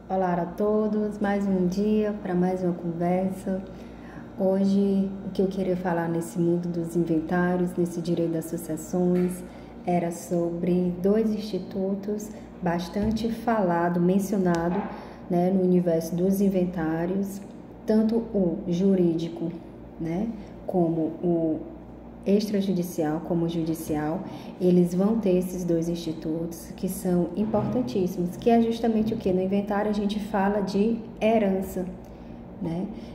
Olá a todos, mais um dia para mais uma conversa. Hoje, o que eu queria falar nesse mundo dos inventários, nesse direito das sucessões, era sobre dois institutos bastante falado, mencionado, no universo dos inventários, tanto o jurídico, como o extrajudicial como o judicial. Eles vão ter esses dois institutos que são importantíssimos, que é justamente o que? No inventário a gente fala de herança,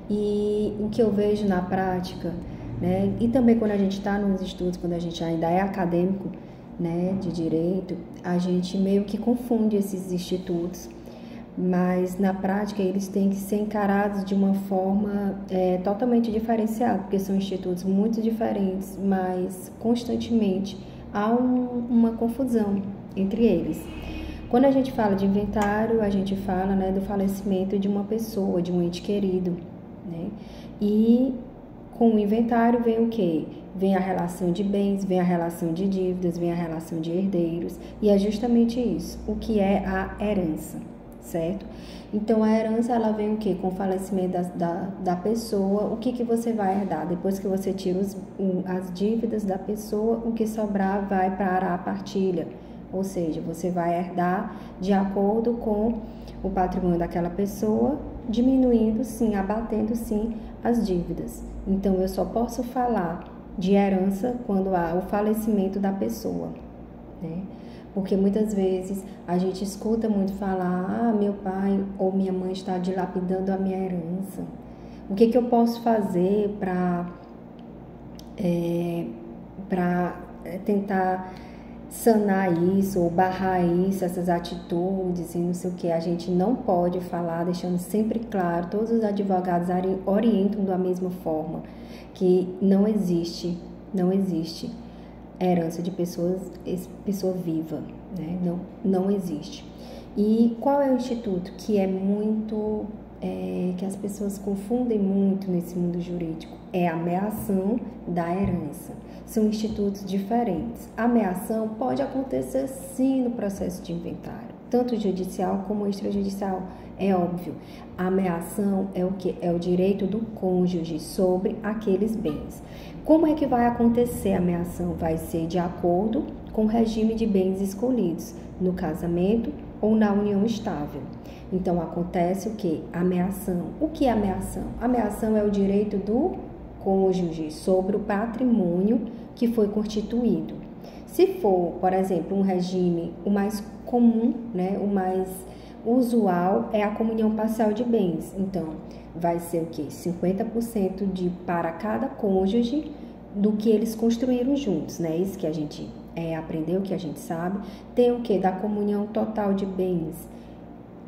E o que eu vejo na prática, e também quando a gente está nos estudos, quando a gente ainda é acadêmico, de direito, a gente meio que confunde esses institutos, mas na prática eles têm que ser encarados de uma forma totalmente diferenciada, porque são institutos muito diferentes, mas constantemente há uma confusão entre eles. Quando a gente fala de inventário, a gente fala do falecimento de uma pessoa, de um ente querido, E com o inventário vem o quê? Vem a relação de bens, vem a relação de dívidas, vem a relação de herdeiros, e é justamente isso, o que é a herança. Certo? Então, a herança, ela vem o quê? Com o falecimento da pessoa, o que você vai herdar? Depois que você tira as dívidas da pessoa, o que sobrar vai para a partilha. Ou seja, você vai herdar de acordo com o patrimônio daquela pessoa, diminuindo sim, abatendo sim as dívidas. Então, eu só posso falar de herança quando há o falecimento da pessoa, Porque muitas vezes a gente escuta muito falar, meu pai ou minha mãe está dilapidando a minha herança. O que eu posso fazer para tentar sanar isso ou barrar isso, essas atitudes e não sei o que? A gente não pode falar, deixando sempre claro, todos os advogados orientam da mesma forma, que não existe herança de pessoa viva, não existe. E qual é o instituto que é muito, que as pessoas confundem muito nesse mundo jurídico? É a ameação da herança. São institutos diferentes. A ameação pode acontecer sim no processo de inventário, tanto judicial como extrajudicial, é óbvio. A ameação é o que? É o direito do cônjuge sobre aqueles bens. Como é que vai acontecer a ameação? Vai ser de acordo com o regime de bens escolhidos, no casamento ou na união estável. Então, acontece o que? Ameação. O que é ameação? Ameação é o direito do cônjuge sobre o patrimônio que foi constituído. Se for, por exemplo, um regime, o mais comum, o mais usual é a comunhão parcial de bens. Então, vai ser o quê? 50% para cada cônjuge do que eles construíram juntos, Isso que a gente aprendeu, que a gente sabe. Tem o quê? Da comunhão total de bens.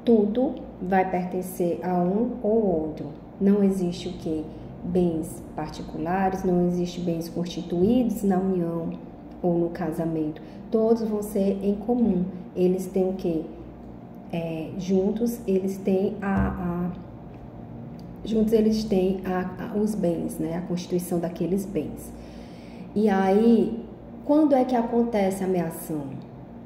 Tudo vai pertencer a um ou outro. Não existe o quê? Bens particulares, não existe bens constituídos na união ou no casamento. Todos vão ser em comum. Eles têm o quê? Juntos eles têm os bens, a constituição daqueles bens. E aí, quando é que acontece a ameação?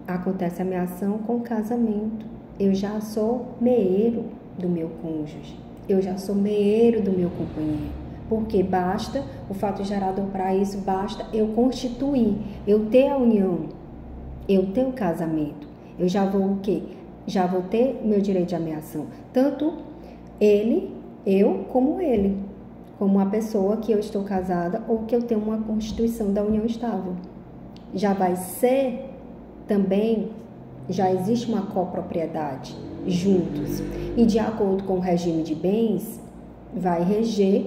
Acontece a ameação com o casamento. Eu já sou meeiro do meu cônjuge, eu já sou meeiro do meu companheiro, porque basta o fato gerador para isso, basta eu constituir, eu ter a união, eu ter o casamento, eu já vou o quê? Já vou ter meu direito de ameação, tanto eu como ele, como a pessoa que eu estou casada ou que eu tenho uma constituição da união estável. Já vai ser também, já existe uma copropriedade juntos. E de acordo com o regime de bens, vai reger,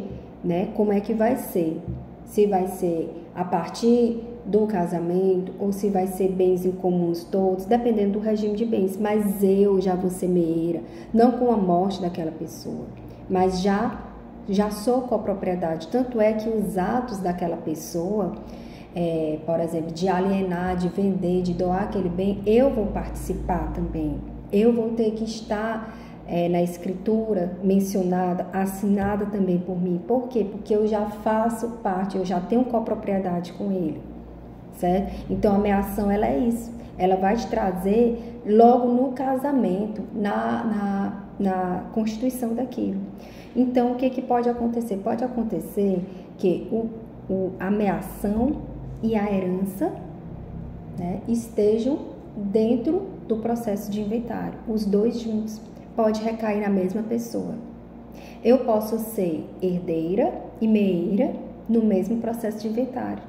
como é que vai ser. Se vai ser a partir do casamento ou se vai ser bens em comuns todos, dependendo do regime de bens. Mas eu já vou ser meeira, não com a morte daquela pessoa, mas já sou copropriedade. Tanto é que os atos daquela pessoa, por exemplo, de alienar, de vender, de doar aquele bem, eu vou participar também. Eu vou ter que estar na escritura mencionada, assinada também por mim. Por quê? Porque eu já faço parte, eu já tenho copropriedade com ele, certo? Então, a ameação, ela é isso. Ela vai te trazer logo no casamento, na constituição daquilo. Então, o que pode acontecer? Pode acontecer que a ameação e a herança, né, estejam dentro do processo de inventário, os dois juntos. Pode recair na mesma pessoa. Eu posso ser herdeira e meeira no mesmo processo de inventário.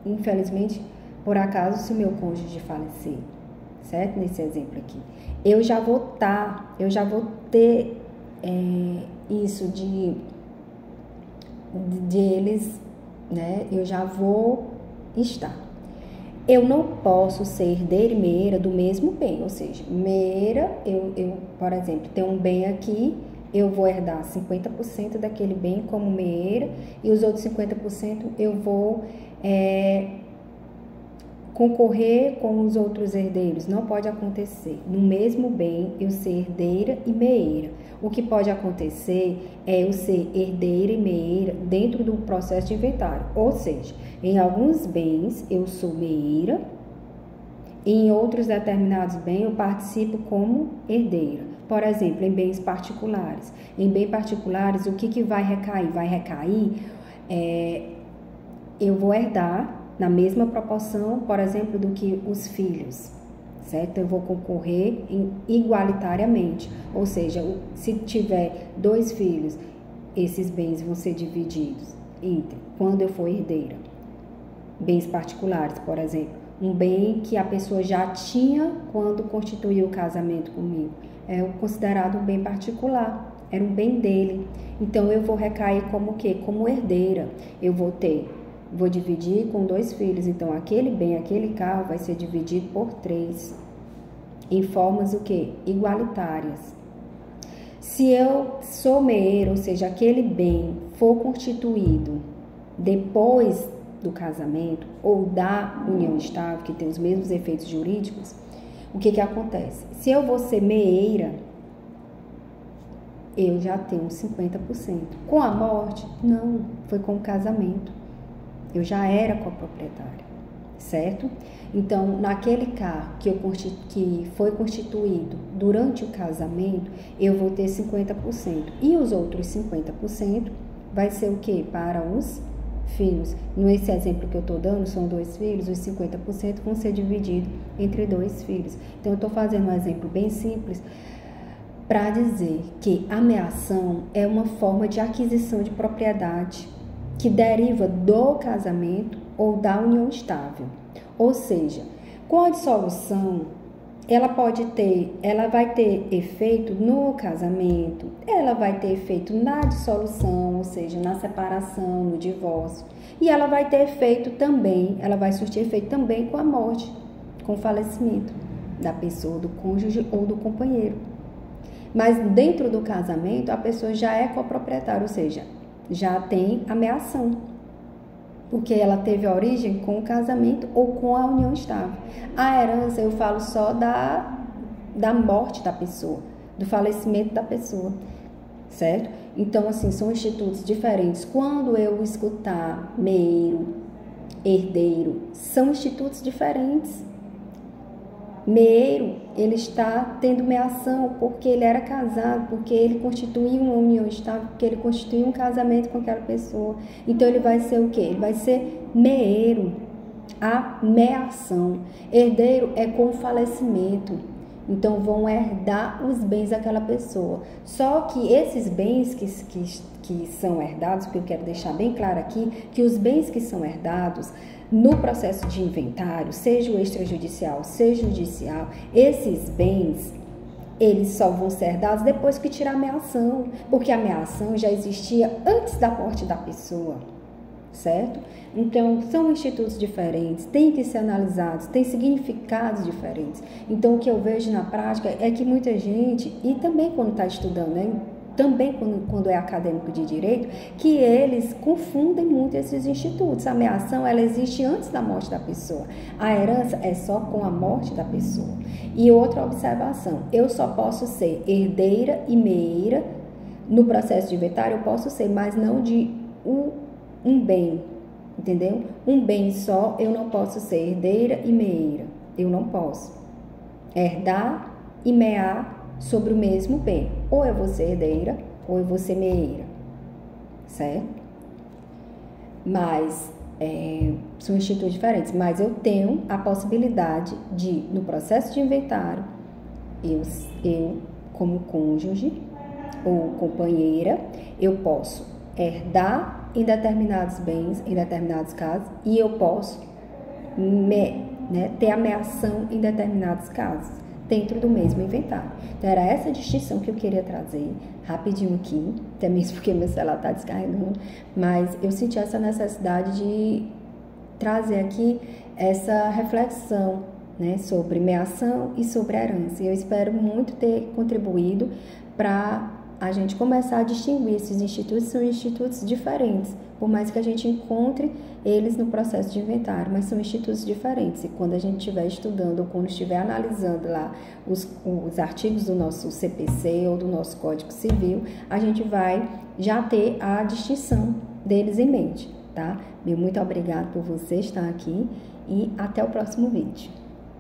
Infelizmente, por acaso, se o meu cônjuge falecer, certo? Nesse exemplo aqui, eu já vou ter isso de eles, né? Eu já vou estar. Eu não posso ser herdeira e meeira do mesmo bem, ou seja, meeira, eu, por exemplo, tenho um bem aqui, eu vou herdar 50% daquele bem como meeira e os outros 50% eu vou concorrer com os outros herdeiros. Não pode acontecer. No mesmo bem, eu ser herdeira e meeira. O que pode acontecer é eu ser herdeira e meeira dentro do processo de inventário. Ou seja, em alguns bens eu sou meeira, em outros determinados bens eu participo como herdeira. Por exemplo, em bens particulares. Em bens particulares, o que vai recair? Vai recair, eu vou herdar na mesma proporção, por exemplo, do que os filhos, certo? Eu vou concorrer igualitariamente, ou seja, se tiver 2 filhos, esses bens vão ser divididos entre, quando eu for herdeira, bens particulares, por exemplo, um bem que a pessoa já tinha quando constituiu o casamento comigo, é considerado um bem particular, era um bem dele, então eu vou recair como o quê? Como herdeira, eu vou dividir com 2 filhos, então aquele bem, aquele carro vai ser dividido por 3, em formas o quê? Igualitárias. Se eu sou meeira, ou seja, aquele bem for constituído depois do casamento ou da união estável, que tem os mesmos efeitos jurídicos, o que acontece? Se eu vou ser meeira, eu já tenho 50%. Com a morte, não, foi com o casamento. Eu já era coproprietária, certo? Então, naquele carro que foi constituído durante o casamento, eu vou ter 50%. E os outros 50% vai ser o quê? Para os filhos. Nesse exemplo que eu estou dando, são 2 filhos, os 50% vão ser divididos entre 2 filhos. Então, eu estou fazendo um exemplo bem simples para dizer que a ameação é uma forma de aquisição de propriedade que deriva do casamento ou da união estável. Ou seja, com a dissolução, ela vai ter efeito no casamento, ela vai ter efeito na dissolução, ou seja, na separação, no divórcio, e ela vai ter efeito também, ela vai surtir efeito também com a morte, com o falecimento da pessoa, do cônjuge ou do companheiro. Mas dentro do casamento, a pessoa já é coproprietária, ou seja, já tem ameação, porque ela teve origem com o casamento ou com a união estável. A herança, eu falo só da morte da pessoa, do falecimento da pessoa, certo? Então, assim, são institutos diferentes. Quando eu escutar meeiro, herdeiro, são institutos diferentes. Meeiro, ele está tendo meação porque ele era casado, porque ele constituiu uma união estável, porque ele constituiu um casamento com aquela pessoa. Então, ele vai ser o quê? Ele vai ser meeiro, a meação. Herdeiro é com o falecimento. Então, vão herdar os bens daquela pessoa. Só que esses bens que são herdados, porque eu quero deixar bem claro aqui, que os bens que são herdados no processo de inventário, seja o extrajudicial, seja o judicial, esses bens, eles só vão ser herdados depois que tirar a ameação, porque a ameação já existia antes da morte da pessoa, certo? Então, são institutos diferentes, têm que ser analisados, têm significados diferentes. Então, o que eu vejo na prática é que muita gente, e também quando está estudando, né? Também quando é acadêmico de direito, que eles confundem muito esses institutos. A ameação, ela existe antes da morte da pessoa. A herança é só com a morte da pessoa. E outra observação, eu só posso ser herdeira e meeira no processo de inventário, eu posso ser, mas não de um bem, entendeu? Um bem só, eu não posso ser herdeira e meeira, eu não posso. herdar e mear sobre o mesmo bem. Ou eu vou ser herdeira, ou eu vou ser meeira, certo? Mas são institutos diferentes, mas eu tenho a possibilidade de, no processo de inventário, eu como cônjuge ou companheira, eu posso herdar em determinados bens, em determinados casos, e eu posso ter ameação em determinados casos, dentro do mesmo inventário. Então, era essa distinção que eu queria trazer rapidinho aqui, até mesmo porque meu celular está descarregando, mas eu senti essa necessidade de trazer aqui essa reflexão, né, sobre meação e sobre herança. Eu espero muito ter contribuído para a gente começar a distinguir esses institutos. São institutos diferentes, por mais que a gente encontre eles no processo de inventário, mas são institutos diferentes. E quando a gente estiver estudando ou quando estiver analisando lá os artigos do nosso CPC ou do nosso Código Civil, a gente vai já ter a distinção deles em mente, tá? Meu muito obrigado por você estar aqui e até o próximo vídeo.